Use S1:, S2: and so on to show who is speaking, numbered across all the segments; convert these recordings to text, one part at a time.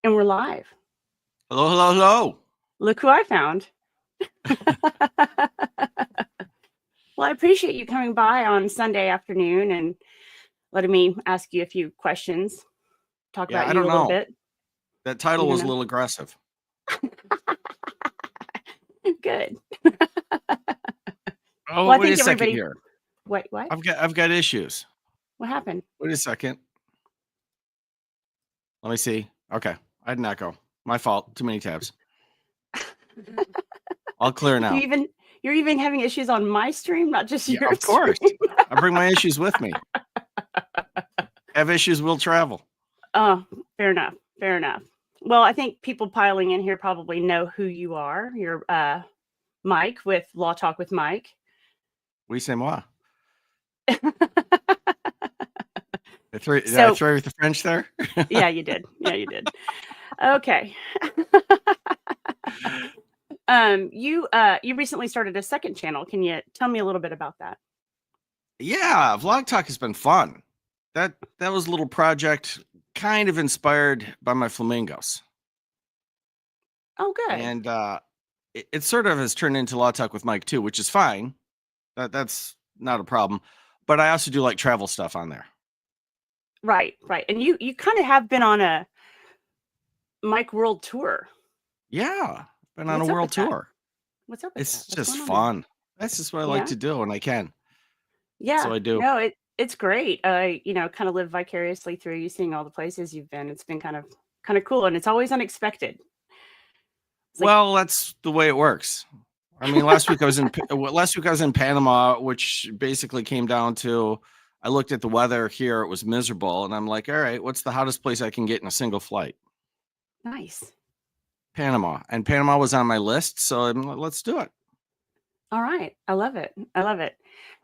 S1: And we're live.
S2: Hello, hello, hello.
S1: Look who I found. Well, I appreciate you coming by on Sunday afternoon and letting me ask you a few questions. Talk
S2: Yeah,
S1: about
S2: I
S1: you
S2: don't
S1: a little
S2: know.
S1: bit.
S2: That title
S1: You don't
S2: was a
S1: know?
S2: little aggressive.
S1: Good.
S2: Oh,
S1: Well, I
S2: wait a
S1: think
S2: second
S1: everybody.
S2: here.
S1: Wait, what?
S2: I've got issues.
S1: What happened?
S2: Wait a second. Let me see. Okay, I did not go. My fault. Too many tabs. All clear now.
S1: You're even having issues on my stream, not just
S2: Yeah,
S1: your
S2: of course.
S1: stream.
S2: I bring my issues with me. Have issues, will travel.
S1: Oh, fair enough. Fair enough. Well, I think people piling in here probably know who you are. You're Mike with Law Talk with Mike.
S2: Oui, c'est moi. Did I throw you with the French there?
S1: Yeah, you did. Yeah, you did. Okay. You recently started a second channel. Can you tell me a little bit about that?
S2: Yeah, Vlog Talk has been fun. That was a little project kind of inspired by my flamingos.
S1: Oh, good.
S2: And it sort of has turned into Law Talk with Mike too, which is fine. That's not a problem. But I also do like travel stuff on there.
S1: Right. And you kind of have been on a Mike World tour.
S2: Yeah, been on a world tour.
S1: What's up with
S2: It's
S1: that?
S2: just fun. That's just what I like to do when I can.
S1: Yeah.
S2: So I do.
S1: No, it's great. Kind of live vicariously through you, seeing all the places you've been. It's been kind of cool, and it's always unexpected.
S2: Well, that's the way it works. I mean, last week I was in Panama, which basically came down to I looked at the weather here; it was miserable, and I'm like, all right, what's the hottest place I can get in a single flight?
S1: Nice.
S2: Panama, and Panama was on my list, so let's do it.
S1: All right, I love it.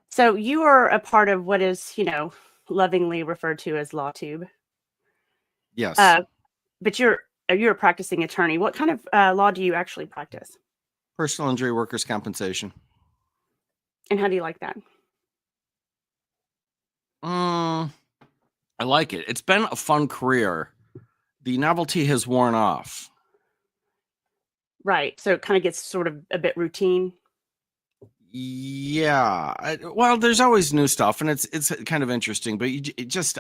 S1: So you are a part of what is, lovingly referred to as LawTube.
S2: Yes.
S1: But you're a practicing attorney. What kind of law do you actually practice?
S2: Personal injury workers' compensation.
S1: And how do you like that?
S2: I like it. It's been a fun career. The novelty has worn off.
S1: Right. So it kind of gets sort of a bit routine.
S2: Yeah. Well, there's always new stuff, and it's kind of interesting. But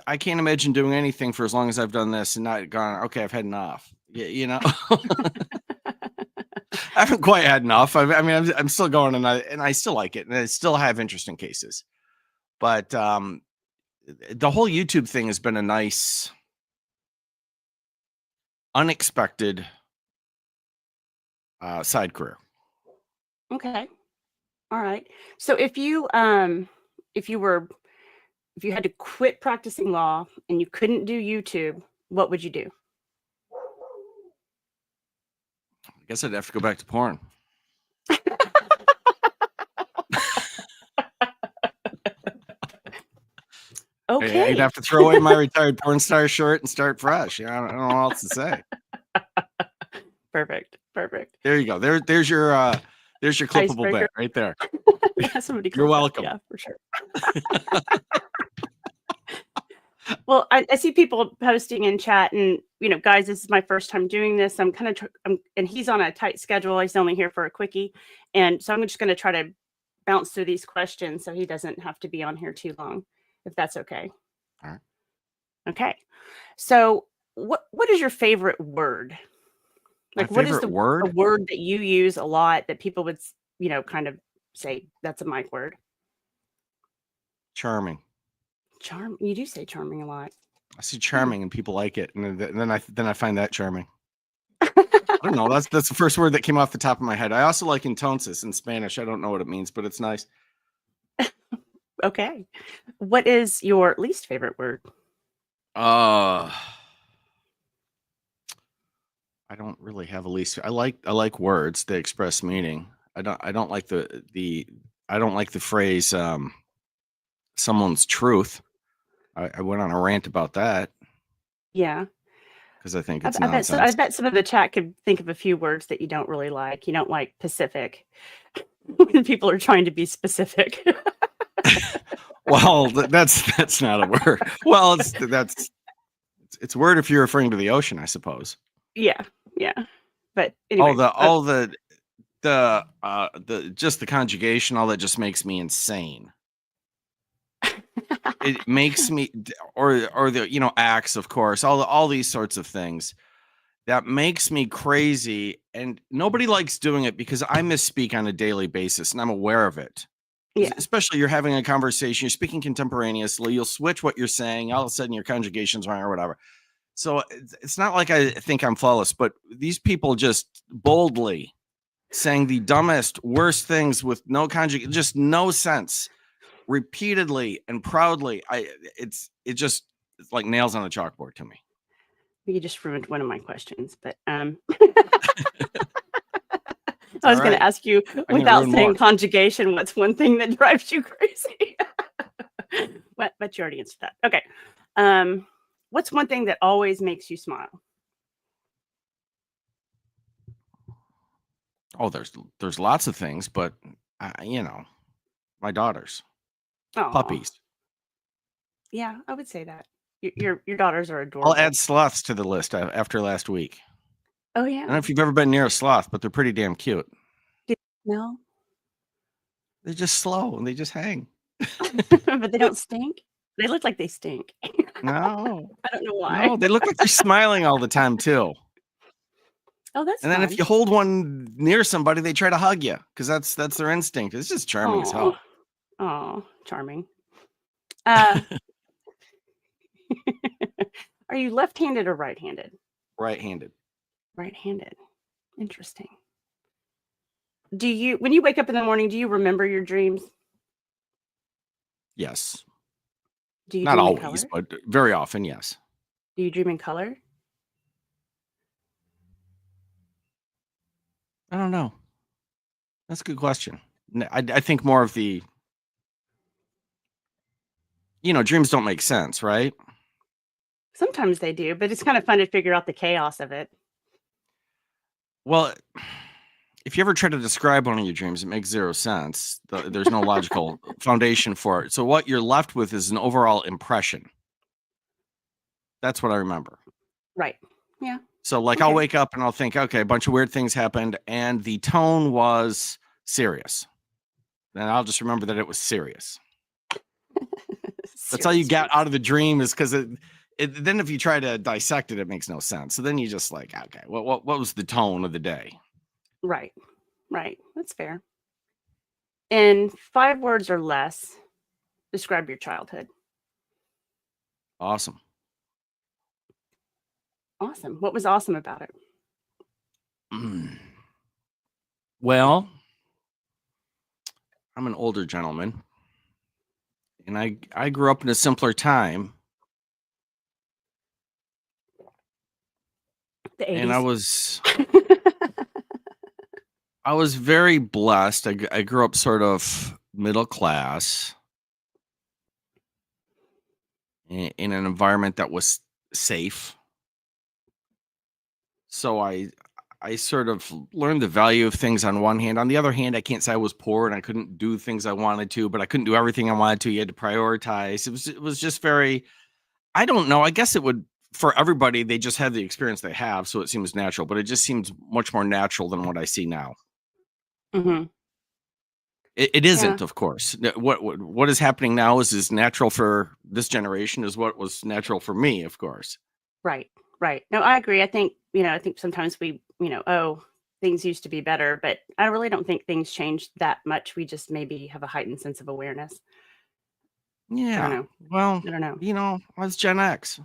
S2: I can't imagine doing anything for as long as I've done this and not gone. Okay, I've had enough. Yeah, I haven't quite had enough. I'm still going, and I still like it, and I still have interesting cases. But the whole YouTube thing has been a nice, unexpected side career.
S1: Okay. All right. So if you had to quit practicing law and you couldn't do YouTube, what would you do?
S2: I guess I'd have to go back to porn.
S1: Okay.
S2: I'd have to throw away my retired porn star shirt and start fresh. I don't know what else to say.
S1: Perfect.
S2: There you go. There's your clippable bit right there.
S1: Yeah, somebody.
S2: You're welcome.
S1: Yeah, for sure. Well, I see people posting in chat, and guys, this is my first time doing this. I'm and he's on a tight schedule. He's only here for a quickie, and so I'm just going to try to bounce through these questions so he doesn't have to be on here too long, if that's okay.
S2: All right.
S1: Okay. So, what is your favorite word? Like, what is the
S2: word?
S1: A word that you use a lot that people would, kind of say that's a Mike word?
S2: Charming.
S1: You do say charming a lot.
S2: I see charming and people like it, and then I find that charming. I don't know. That's the first word that came off the top of my head. I also like entonces in Spanish. I don't know what it means, but it's nice.
S1: Okay. What is your least favorite word?
S2: I don't really have a least. I like words that express meaning. I don't like the phrase someone's truth. I went on a rant about that.
S1: Yeah.
S2: Because I think it's nonsense.
S1: I bet some of the chat could think of a few words that you don't really like. You don't like Pacific when people are trying to be specific.
S2: Well, that's not a word. Well, it's a word if you're referring to the ocean, I suppose.
S1: Yeah, yeah. But
S2: Oh,
S1: anyway,
S2: the just the conjugation, all that just makes me insane. It makes me or the, you know, acts, of course, all these sorts of things. That makes me crazy, and nobody likes doing it because I misspeak on a daily basis, and I'm aware of it.
S1: yeah,
S2: Especially you're having a conversation, you're speaking contemporaneously, you'll switch what you're saying, all of a sudden your conjugation's wrong or whatever. So it's not like I think I'm flawless, but these people just boldly saying the dumbest, worst things with no just no sense, repeatedly and proudly. It's like nails on a chalkboard to me.
S1: you just ruined one of my questions, but I
S2: All
S1: was going to
S2: right.
S1: ask you,
S2: I'm gonna
S1: without
S2: ruin
S1: saying
S2: more.
S1: conjugation, what's one thing that drives you crazy? But you already answered that. Okay. What's one thing that always makes you smile?
S2: Oh, there's lots of things, but my daughters,
S1: Oh,
S2: puppies.
S1: yeah, I would say that. Your daughters are
S2: I'll
S1: adorable.
S2: add sloths to the list after last week.
S1: Oh
S2: I don't know
S1: yeah.
S2: if you've ever been near a sloth, but they're pretty damn cute.
S1: No,
S2: They're just slow and they just hang.
S1: but they don't stink. They look like they stink.
S2: No,
S1: I don't know why.
S2: no, they look like they're smiling all the time too.
S1: Oh, that's
S2: And then
S1: fun.
S2: if you hold one near somebody, they try to hug you because that's their instinct. It's just charming as hell.
S1: Oh, charming. Uh, are you left-handed or right-handed?
S2: Right-handed.
S1: Right-handed. Interesting. When you wake up in the morning, do you remember your dreams?
S2: Yes.
S1: Do you
S2: Not
S1: dream in
S2: always,
S1: color?
S2: but very often, yes.
S1: Do you dream in color?
S2: I don't know. That's a good question. I think more of the, dreams don't make sense, right?
S1: Sometimes they do, but it's kind of fun to figure out the chaos of it.
S2: Well, if you ever try to describe one of your dreams, it makes zero sense. There's no logical foundation for it. So what you're left with is an overall impression. That's what I remember.
S1: Right. Yeah.
S2: So like I'll wake up and I'll think, okay, a bunch of weird things happened and the tone was serious. And I'll just remember that it was serious. That's all you got out of the dream, is because then if you try to dissect it, it makes no sense. So then you just like, okay, what was the tone of the day?
S1: Right. Right. That's fair. In 5 words or less, describe your childhood.
S2: Awesome.
S1: Awesome. What was awesome about it?
S2: Well, I'm an older gentleman, and I grew up in a simpler time.
S1: The 80s.
S2: And I was very blessed. I grew up sort of middle class in an environment that was safe. So I sort of learned the value of things on one hand. On the other hand, I can't say I was poor and I couldn't do things I wanted to, but I couldn't do everything I wanted to. You had to prioritize. It was just very, I don't know. I guess it would, for everybody, they just have the experience they have, so it seems natural, but it just seems much more natural than what I see now.
S1: Mm-hmm.
S2: It isn't, of course. What is happening now is natural for this generation is what was natural for me, of course.
S1: Right. Right. No, I agree. I think sometimes we, oh, things used to be better, but I really don't think things changed that much. We just maybe have a heightened sense of awareness.
S2: Yeah.
S1: I don't know.
S2: Well,
S1: I don't know.
S2: I was Gen X.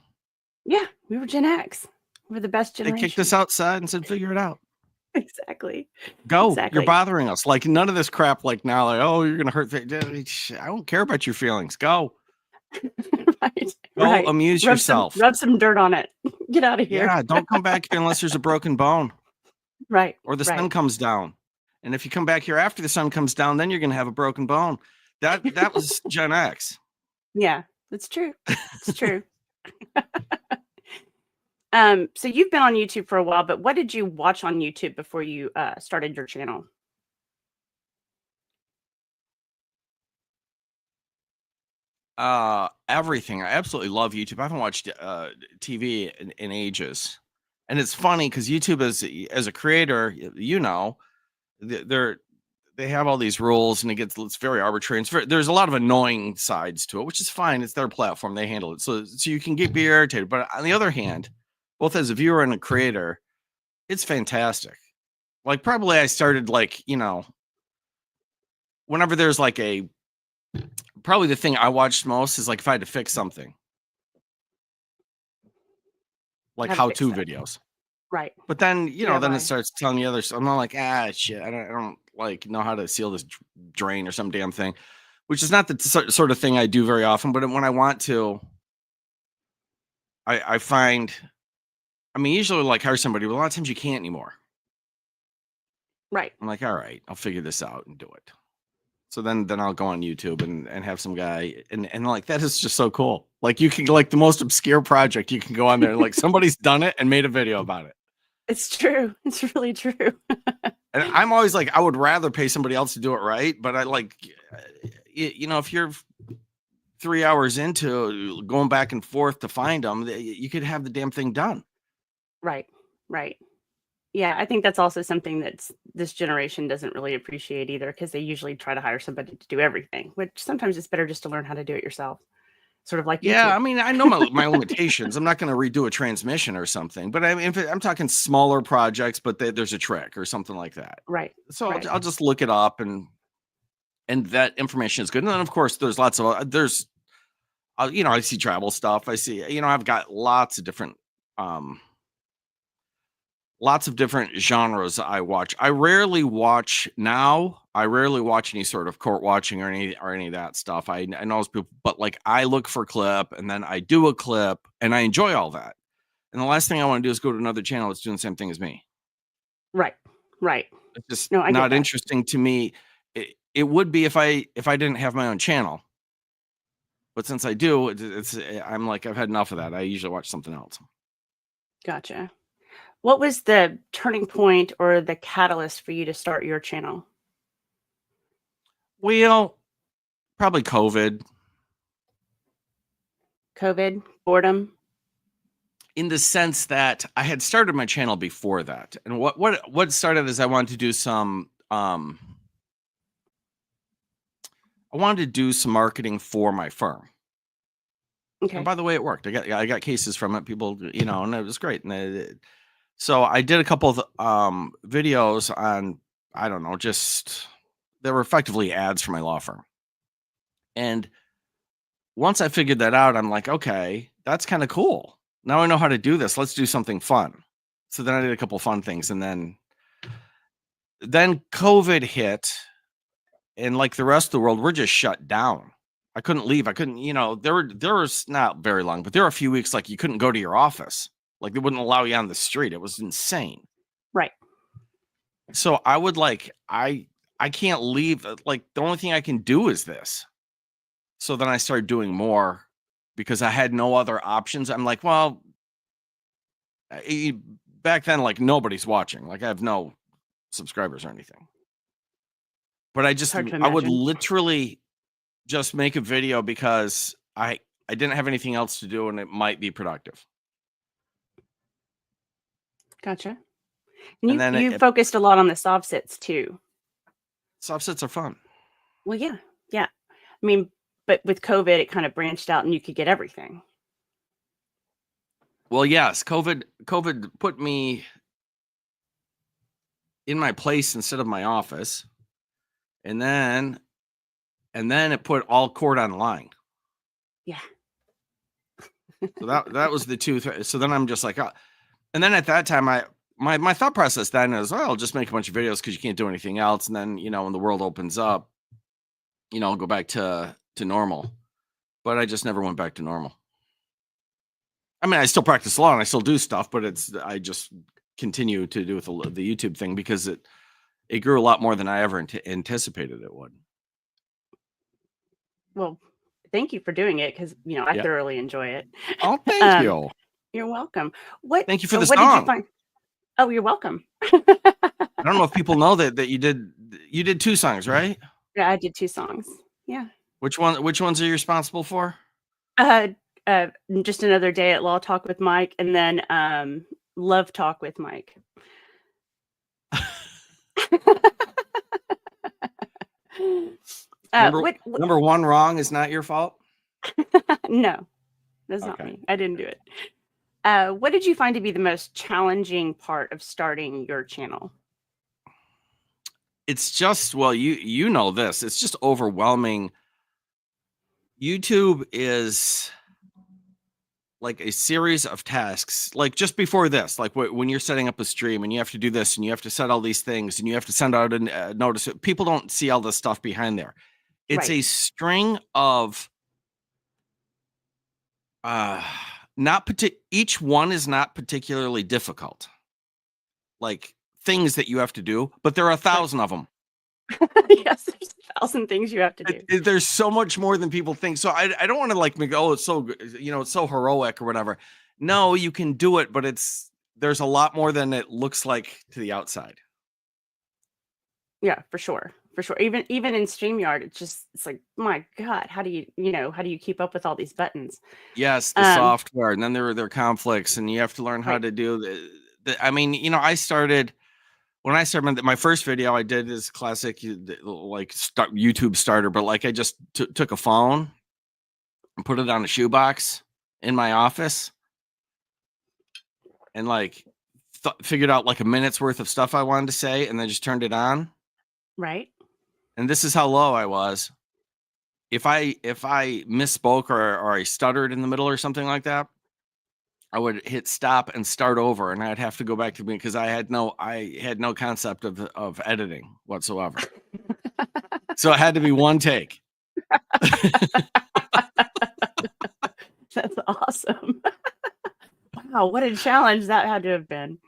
S1: Yeah, we were Gen X. We were the best
S2: They
S1: generation.
S2: kicked us outside and said, figure it out.
S1: Exactly.
S2: Go.
S1: Exactly.
S2: You're bothering us. Like none of this crap like now, like, oh, you're going to hurt. I don't care about your feelings. Go.
S1: Right.
S2: Go
S1: right.
S2: amuse yourself.
S1: Rub some dirt on it. Get out of here.
S2: Yeah, don't come back here unless there's a broken bone.
S1: Right.
S2: Or the sun comes down. And if you come back here after the sun comes down, then you're going to have a broken bone. That was Gen X.
S1: Yeah, that's true. It's true. So you've been on YouTube for a while, but what did you watch on YouTube before you started your channel?
S2: Everything. I absolutely love YouTube. I haven't watched TV in ages. And it's funny because YouTube as a creator, they have all these rules, and it's very arbitrary. There's a lot of annoying sides to it, which is fine. It's their platform; they handle it. So you can be irritated. But on the other hand, both as a viewer and a creator, it's fantastic. Like probably I started whenever there's probably the thing I watched most is if I had to fix something, like how-to videos.
S1: Right.
S2: But then, then
S1: DIY.
S2: it starts telling me other stuff. I'm not like, shit, I don't know how to seal this drain or some damn thing, which is not the sort of thing I do very often. But when I want to, I find, usually hire somebody, but a lot of times you can't anymore.
S1: Right.
S2: I'm like, all right, I'll figure this out and do it. So then I'll go on YouTube and have some guy and that is just so cool. You can the most obscure project, you can go on there, somebody's done it and made a video about it.
S1: It's true. It's really true.
S2: And I'm always I would rather pay somebody else to do it right. But I if you're 3 hours into going back and forth to find them, you could have the damn thing done.
S1: Right. Right. Yeah, I think that's also something this generation doesn't really appreciate either, because they usually try to hire somebody to do everything, which sometimes it's better just to learn how to do it yourself. Sort of like
S2: Yeah,
S1: YouTube.
S2: I know my limitations. I'm not going to redo a transmission or something, but I'm talking smaller projects, but there's a trick or something like that.
S1: Right.
S2: So
S1: right.
S2: I'll just look it up, and that information is good. And then of course there's lots of I see travel stuff. I see, I've got lots of different genres I watch. I rarely watch any sort of court watching or any of that stuff. I know those people, but I look for clip and then I do a clip and I enjoy all that. And the last thing I want to do is go to another channel that's doing the same thing as me.
S1: Right. Right.
S2: It's just not interesting to me. It would be if I didn't have my own channel. But since I do, I'm I've had enough of that. I usually watch something else.
S1: Gotcha. What was the turning point or the catalyst for you to start your channel?
S2: Well, probably COVID.
S1: Boredom?
S2: In the sense that I had started my channel before that. And what started is I wanted to do some marketing for my firm.
S1: Okay.
S2: And by the way, it worked. I got cases from it. People, and it was great. And so I did a couple of videos on, I don't know, they were effectively ads for my law firm. And once I figured that out, I'm like, okay, that's kind of cool. Now I know how to do this. Let's do something fun. So then I did a couple of fun things, and then COVID hit, and like the rest of the world, we're just shut down. I couldn't leave. I couldn't, there was not very long, but there were a few weeks you couldn't go to your office. They wouldn't allow you on the street. It was insane.
S1: Right.
S2: So I would I can't leave. The only thing I can do is this. So then I started doing more because I had no other options. I'm like, well, back then, nobody's watching. I have no subscribers or anything. But I would literally just make a video because I didn't have anything else to do and it might be productive.
S1: Gotcha. And you focused a lot on the soft sits too.
S2: Soft sits are fun.
S1: Well, yeah. Yeah. But with COVID, it kind of branched out and you could get everything.
S2: Well, yes, COVID put me in my place instead of my office. And then it put all court online.
S1: Yeah.
S2: So that was the two. So then I'm just like, and then at that time, my thought process then is, I'll just make a bunch of videos because you can't do anything else. And then, when the world opens up, I'll go back to normal. But I just never went back to normal. I still practice law and I still do stuff, but I just continue to do with the YouTube thing because it grew a lot more than I ever anticipated it would.
S1: Well, thank you for doing it because, I thoroughly enjoy it.
S2: Oh, thank you.
S1: You're welcome.
S2: Thank you for the
S1: song.
S2: Did
S1: you find? Oh, you're welcome.
S2: I don't know if people know that you did 2 songs, right?
S1: Yeah, I did 2 songs. Yeah.
S2: Which ones are you responsible for?
S1: Just Another Day at Law Talk with Mike, and then Love Talk with Mike.
S2: Number
S1: What
S2: number one wrong is not your fault.
S1: No, that's not
S2: Okay.
S1: me. I didn't do it. What did you find to be the most challenging part of starting your channel?
S2: It's just, well, you know this. It's just overwhelming. YouTube is like a series of tasks. Like just before this, like when you're setting up a stream and you have to do this and you have to set all these things and you have to send out a notice. People don't see all the stuff behind there. It's
S1: Right.
S2: a string of each one is not particularly difficult, like things that you have to do, but there are 1,000 of them.
S1: Yes, there's 1,000 things you have to do.
S2: There's so much more than people think. So I don't want to like make, oh, it's so, it's so heroic or whatever. No, you can do it, but there's a lot more than it looks like to the outside.
S1: Yeah, for sure. For sure. Even in StreamYard, it's like, my God, how do you keep up with all these buttons?
S2: Yes, the software, and then there are conflicts, and you have to learn how
S1: Right.
S2: to do I mean, I started when I started my first video I did is classic like YouTube starter, but like I just took a phone and put it on a shoebox in my office and like figured out like a minute's worth of stuff I wanted to say and then just turned it on.
S1: Right.
S2: And this is how low I was. If I misspoke or I stuttered in the middle or something like that, I would hit stop and start over, and I'd have to go back to me because I had no concept of editing whatsoever. So it had to be one take.
S1: That's awesome. Wow, what a challenge that had to have been.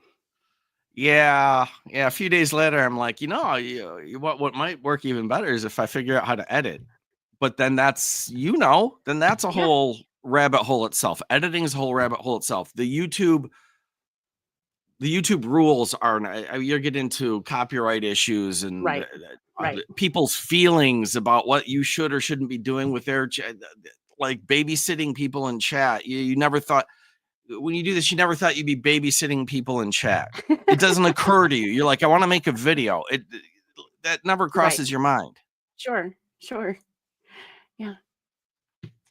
S2: Yeah. A few days later, I'm like, what might work even better is if I figure out how to edit. But then that's a whole rabbit hole itself. Editing is a whole rabbit hole itself. The YouTube rules are you get into copyright issues and
S1: Right.
S2: people's feelings about what you should or shouldn't be doing with their like babysitting people in chat. You never thought when you do this, you never thought you'd be babysitting people in chat. It doesn't occur to you. You're like, I want to make a video. That never crosses your mind.
S1: Sure. Yeah.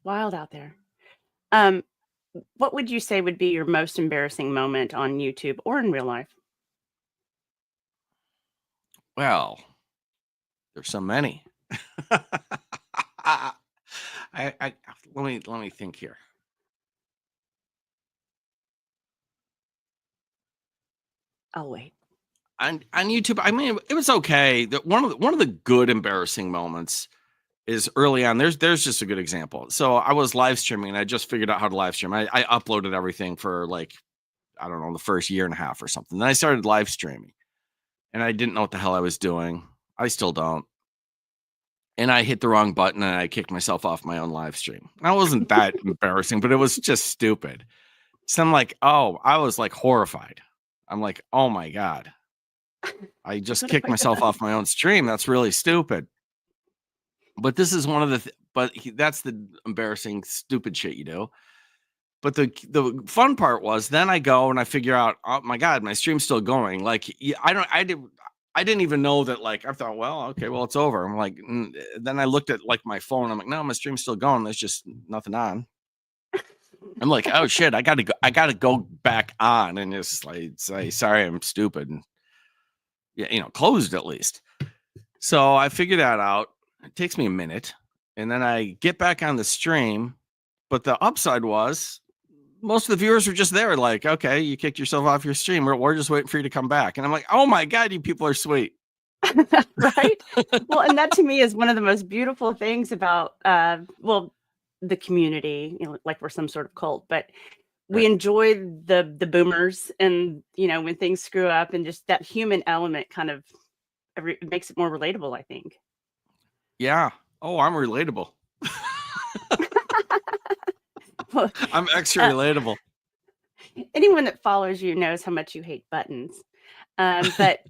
S1: Wild out there. What would you say would be your most embarrassing moment on YouTube or in real life?
S2: Well, there's so many. Let me think here.
S1: I'll wait.
S2: On YouTube, I mean, it was okay. One of the good embarrassing moments is early on. There's just a good example. So I was live streaming and I just figured out how to live stream. I uploaded everything for like, I don't know, the first year and a half or something. Then I started live streaming and I didn't know what the hell I was doing. I still don't. And I hit the wrong button and I kicked myself off my own live stream. That wasn't that embarrassing, but it was just stupid. So I'm like, oh, I was like horrified. I'm like, oh my God. I just kicked myself off my own stream. That's really stupid. But this is one of the that's the embarrassing, stupid shit you do. But the fun part was then I go and I figure out, oh my God, my stream's still going. Like I didn't even know that. Like I thought, well, okay, well it's over. I'm like, then I looked at like my phone. I'm like, no, my stream's still going. There's just nothing on. I'm like, oh shit, I gotta go back on and just like say sorry, I'm stupid. And yeah, closed at least. So I figured that out. It takes me a minute, and then I get back on the stream. But the upside was most of the viewers were just there, like, okay, you kicked yourself off your stream. We're just waiting for you to come back. And I'm like, oh my God, you people are sweet.
S1: Right. Well, and that to me is one of the most beautiful things about the community, like we're some sort of cult, but we enjoy the boomers and when things screw up, and just that human element kind of makes it more relatable, I think.
S2: Yeah. Oh, I'm relatable.
S1: Well,
S2: I'm extra relatable.
S1: Anyone that follows you knows how much you hate buttons. But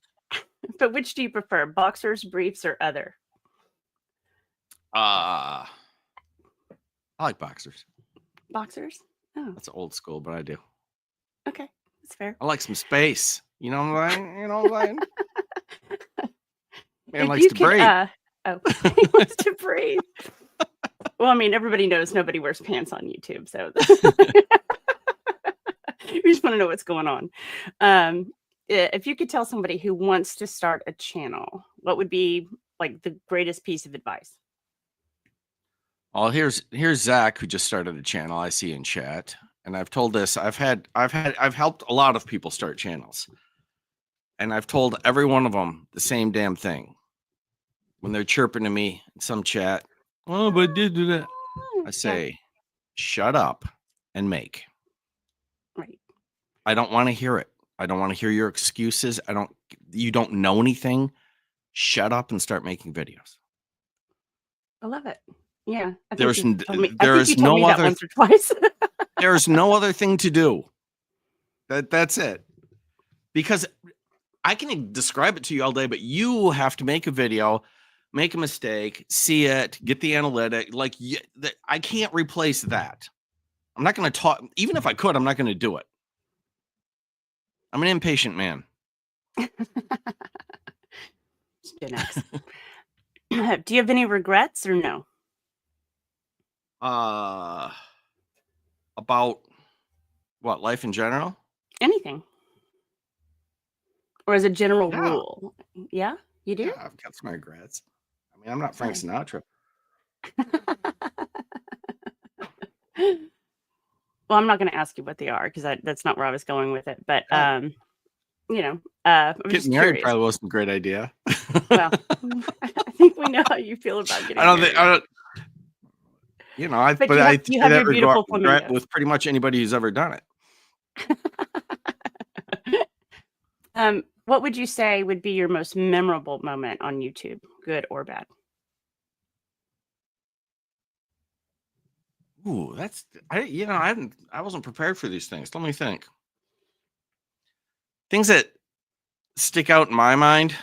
S1: which do you prefer, boxers, briefs, or other?
S2: I like boxers.
S1: Boxers? Oh,
S2: That's old school, but I do.
S1: okay. That's fair.
S2: I like some space. You know what I'm saying? You know what I'm saying? Man
S1: If
S2: likes
S1: you
S2: to
S1: could,
S2: breathe.
S1: he wants to breathe. Well, I mean, everybody knows nobody wears pants on YouTube, so we just want to know what's going on. If you could tell somebody who wants to start a channel, what would be like the greatest piece of advice?
S2: Well, here's Zach, who just started a channel I see in chat. And I've told this, I've helped a lot of people start channels. And I've told every one of them the same damn thing. When they're chirping to me in some chat, oh, but did do that. I say, shut up and make.
S1: Right.
S2: I don't want to hear it. I don't want to hear your excuses. You don't know anything. Shut up and start making videos.
S1: I love it. Yeah. I think
S2: There
S1: you
S2: is
S1: told me that
S2: other
S1: once or twice.
S2: there's no other thing to do. That's it. Because I can describe it to you all day, but you have to make a video, make a mistake, see it, get the analytic. Like, I can't replace that. I'm not going to talk. Even if I could, I'm not going to do it. I'm an impatient man.
S1: Gen X. Do you have any regrets or no?
S2: About what, life in general?
S1: Anything. Or as a general rule? Yeah, you do?
S2: Yeah, I've got some regrets. I mean, I'm not Frank Sinatra.
S1: Well, I'm not going to ask you what they are because that's not where I was going with it. But I'm
S2: getting married
S1: curious.
S2: probably wasn't a great idea.
S1: Well, I think we know how you feel about getting married.
S2: You
S1: have your beautiful
S2: regret with pretty much anybody who's ever done
S1: it. What would you say would be your most memorable moment on YouTube, good or bad?
S2: Ooh, I wasn't prepared for these things. Let me think. Things that stick out in my mind.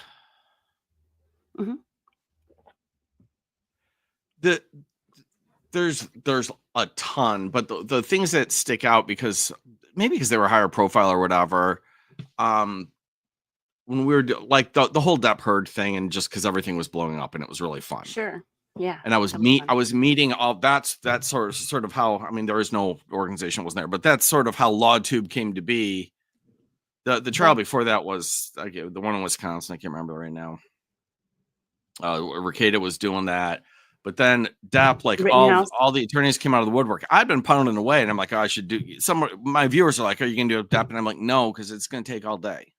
S1: Mm-hmm.
S2: There's a ton, but the things that stick out because they were higher profile or whatever. When we were like the whole Depp Heard thing, and just because everything was blowing up and it was really fun.
S1: Sure. Yeah.
S2: And I was meeting all that's sort of how, I mean, there is no organization wasn't there, but that's sort of how LawTube came to be. The trial before that was the one in Wisconsin. I can't remember right now. Ricada was doing that, but then Depp, like all the attorneys came out of the woodwork. I've been pounding away, and I'm like, oh, I should do. My viewers are like, are you gonna do a Depp? And I'm like, no, because it's gonna take all day.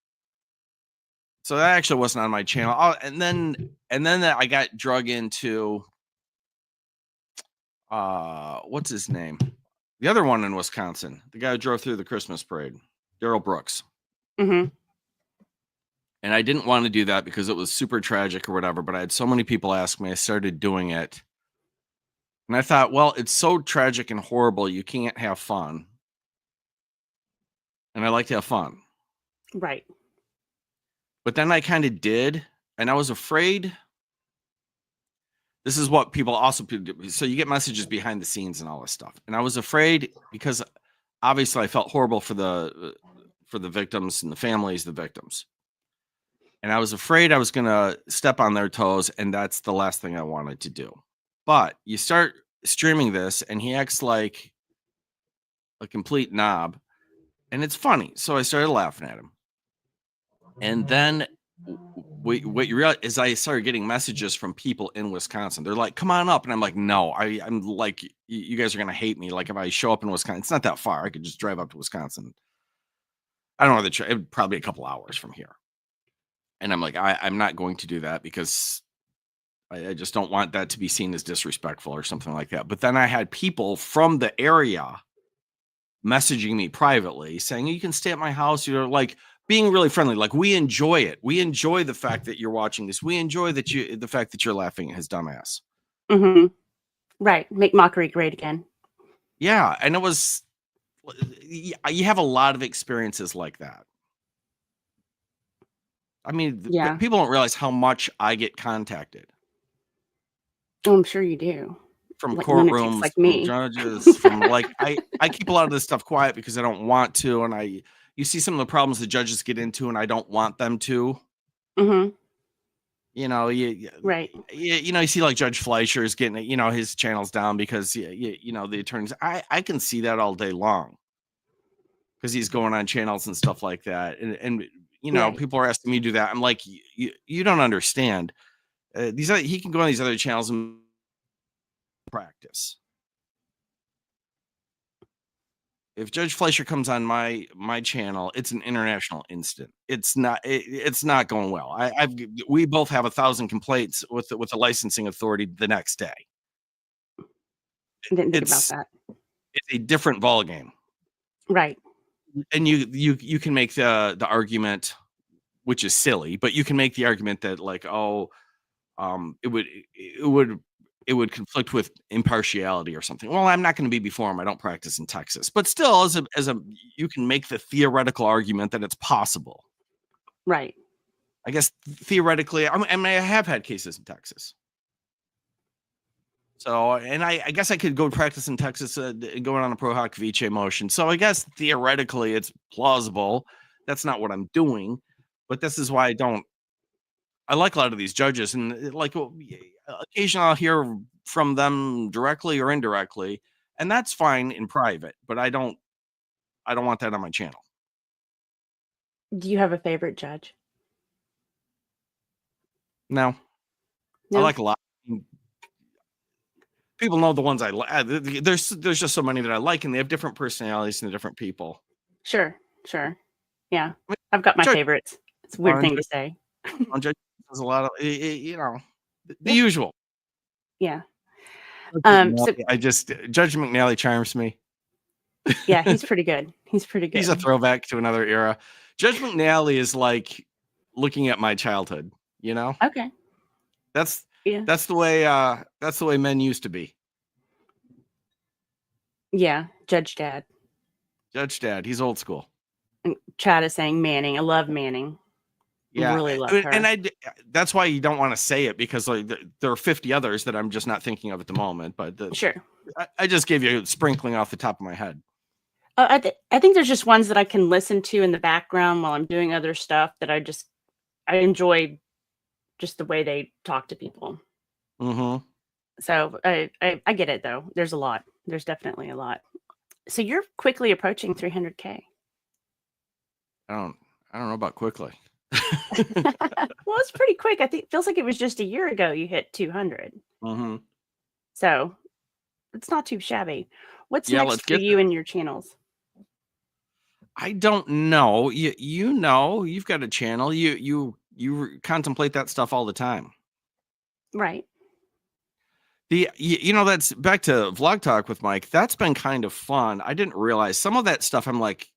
S2: So that actually wasn't on my channel. And then I got drug into what's his name? The other one in Wisconsin, the guy who drove through the Christmas parade, Daryl Brooks.
S1: Mm-hmm.
S2: And I didn't want to do that because it was super tragic or whatever, but I had so many people ask me, I started doing it. And I thought, well, it's so tragic and horrible, you can't have fun. And I like to have fun.
S1: Right.
S2: But then I kind of did, and I was afraid. This is what people also do. So you get messages behind the scenes and all this stuff. And I was afraid because obviously I felt horrible for the victims and the families, the victims. And I was afraid I was going to step on their toes, and that's the last thing I wanted to do. But you start streaming this, and he acts like a complete knob, and it's funny. So I started laughing at him. And then what you realize is I started getting messages from people in Wisconsin. They're like, come on up. And I'm like, no, I'm like, you guys are going to hate me. Like if I show up in Wisconsin, it's not that far. I could just drive up to Wisconsin. I don't know it probably a couple hours from here. And I'm like, I'm not going to do that because I just don't want that to be seen as disrespectful or something like that. But then I had people from the area messaging me privately saying, you can stay at my house. You're like being really friendly. Like, we enjoy it. We enjoy the fact that you're watching this. We enjoy the fact that you're laughing at his dumbass.
S1: Mm-hmm. Right. Make mockery great again.
S2: Yeah. And it was, you have a lot of experiences like that. I mean, people don't realize how much I get contacted.
S1: Oh, I'm sure you do.
S2: From courtrooms, like me. From judges, from like, I keep a lot of this stuff quiet because I don't want to. And you see some of the problems the judges get into, and I don't want them to.
S1: Mm-hmm.
S2: You know,
S1: Right.
S2: you see like Judge Fleischer is getting, his channel's down because the attorneys. I can see that all day long because he's going on channels and stuff like that, and
S1: Right.
S2: people are asking me to do that. I'm like, you don't understand. He can go on these other channels and practice. If Judge Fleischer comes on my channel, it's an international instant. It's not going well. We both have 1,000 complaints with the licensing authority the next day.
S1: Didn't think about
S2: It's
S1: that.
S2: it's a different ball game.
S1: Right.
S2: And you can make the argument, which is silly, but you can make the argument that like, it would conflict with impartiality or something. Well, I'm not going to be before him. I don't practice in Texas, but still, you can make the theoretical argument that it's possible.
S1: Right.
S2: I guess theoretically, I have had cases in Texas. So, and I guess I could go practice in Texas, going on a pro hoc vice motion. So I guess theoretically it's plausible. That's not what I'm doing, but this is why I like a lot of these judges, and like occasionally I'll hear from them directly or indirectly, and that's fine in private, but I don't want that on my channel.
S1: Do you have a favorite judge?
S2: No, I like a lot. People know the ones I like. There's just so many that I like, and they have different personalities and different people.
S1: Sure. Yeah. I've got my favorites. It's a weird thing to say.
S2: Judge has a lot of, the usual.
S1: Yeah.
S2: Judge McNally charms me.
S1: Yeah, he's pretty good. He's
S2: a throwback to another era. Judge McNally is like looking at my childhood,
S1: Okay.
S2: That's the way men used to be.
S1: Yeah, Judge Dad.
S2: He's old school.
S1: And Chad is saying Manning. I love Manning.
S2: Yeah,
S1: really love her.
S2: And that's why you don't want to say it, because like there are 50 others that I'm just not thinking of at the moment. But
S1: sure,
S2: I just gave you a sprinkling off the top of my head.
S1: I think there's just ones that I can listen to in the background while I'm doing other stuff that I enjoy, just the way they talk to people.
S2: Mm-hmm.
S1: So I get it though. There's a lot. There's definitely a lot. So you're quickly approaching 300K.
S2: I don't know about quickly.
S1: Well, it's pretty quick. I think it feels like it was just a year ago you hit 200.
S2: Mm-hmm.
S1: So it's not too shabby. What's next for you and your channels?
S2: I don't know. You've got a channel. You contemplate that stuff all the time.
S1: Right.
S2: That's back to Vlog Talk with Mike. That's been kind of fun. I didn't realize some of that stuff. I'm like,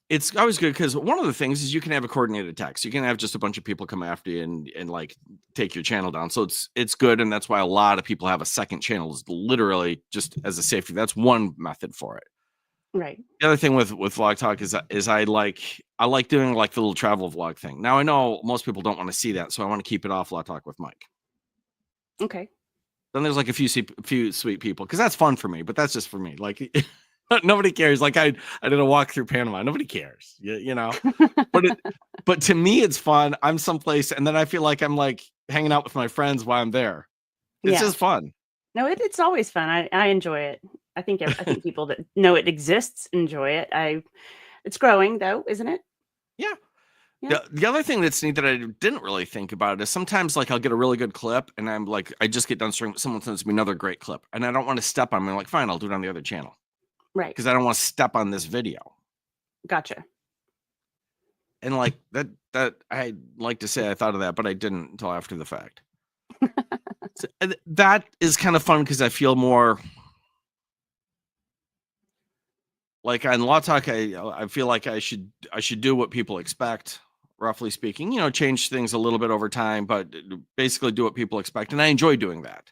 S2: it's always good because one of the things is you can have a coordinated attacks. You can have just a bunch of people come after you and like take your channel down. So it's good, and that's why a lot of people have a second channel, is literally just as a safety. That's one method for it.
S1: Right.
S2: The other thing with Vlog Talk is I like doing like the little travel vlog thing. Now I know most people don't want to see that, so I want to keep it off Vlog Talk with Mike.
S1: Okay.
S2: Then there's like a few sweet people, because that's fun for me, but that's just for me. Like nobody cares. Like I did a walk through Panama. Nobody cares, but to me it's fun. I'm someplace, and then I feel like I'm like hanging out with my friends while I'm there. It's just fun.
S1: No, it's always fun. I enjoy it. I think people that know it exists enjoy it. It's growing though, isn't it?
S2: Yeah. The other thing that's neat that I didn't really think about is sometimes like I'll get a really good clip, and I'm like, I just get done streaming, someone sends me another great clip, and I don't want to step on them. I'm like, fine, I'll do it on the other channel.
S1: Right.
S2: Because I don't want to step on this video.
S1: Gotcha.
S2: And like that I like to say I thought of that, but I didn't until after the fact. So, that is kind of fun because I feel more like on Law Talk. I feel like I should do what people expect, roughly speaking. Change things a little bit over time, but basically do what people expect, and I enjoy doing that.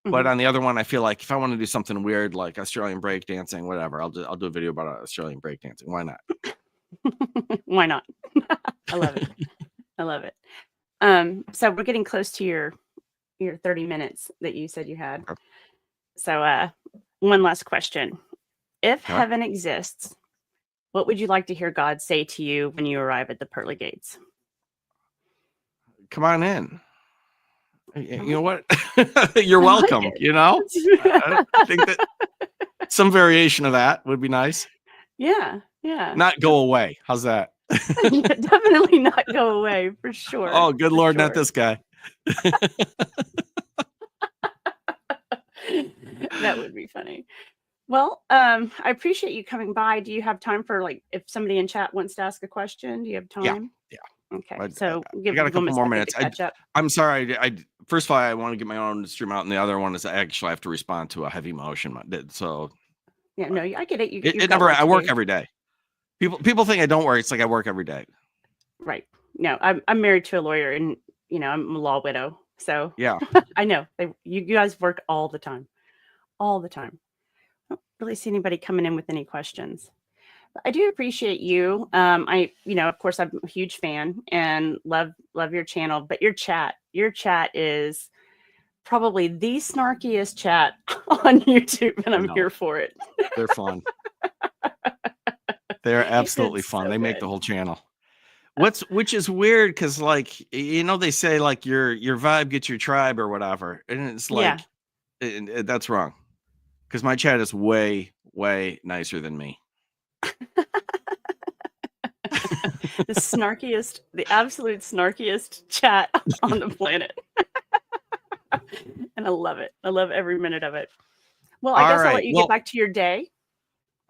S2: Mm-hmm. But on the other one, I feel like if I want to do something weird like Australian breakdancing, whatever, I'll do a video about Australian breakdancing. Why not?
S1: Why not? I love it. I love it. So we're getting close to your 30 minutes that you said you had. Okay. So one last question. If heaven exists, What would you like to hear God say to you when you arrive at the pearly gates?
S2: Come on in. You know what? You're welcome. You know, I think that some variation of that would be nice.
S1: Yeah.
S2: Not go away. How's that?
S1: Definitely not go away for sure.
S2: Oh, good Lord, not this guy.
S1: That would be funny. Well, I appreciate you coming by. Do you have time for, like, if somebody in chat wants to ask a question? Do you have time?
S2: Yeah.
S1: Okay.
S2: I
S1: So
S2: got a couple more minutes.
S1: Catch up.
S2: I'm sorry. First of all, I want to get my own stream out, and the other one is I actually have to respond to a heavy motion. So
S1: Yeah, no, I get it.
S2: it never. I work every day. People think I don't work. It's like I work every day.
S1: Right. No, I'm married to a lawyer, and I'm a law widow. So
S2: yeah,
S1: I know you guys work all the time. All the time. I don't really see anybody coming in with any questions. I do appreciate you. Of course, I'm a huge fan and love your channel, but your chat is probably the snarkiest chat on YouTube, and I'm here for it.
S2: They're fun. They're absolutely fun.
S1: So
S2: they make the whole channel. Which is weird because, they say like your vibe gets your tribe or whatever, and it's like that's wrong. Because my chat is way, way nicer than me.
S1: The absolute snarkiest chat on the planet. And I love it. I love every minute of it. Well, I guess I'll let you get back to your day.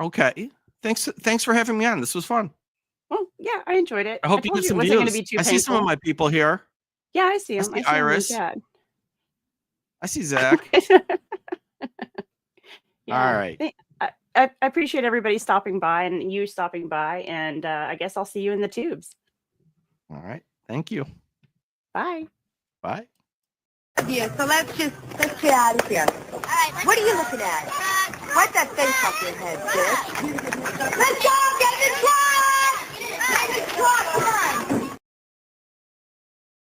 S2: Okay. Thanks for having me on. This was fun.
S1: Well, yeah, I enjoyed it.
S2: I hope you get some views. I see some of my people here.
S1: Yeah, I see them.
S2: I see Iris. I see Zach. All right.
S1: I appreciate everybody stopping by and you stopping by, and I guess I'll see you in the tubes.
S2: All right. Thank you.
S1: Bye.
S2: Bye.
S3: Yeah, so let's get out of here. All right. What are you looking at? Wipe that face off your head, bitch. Let's go! Get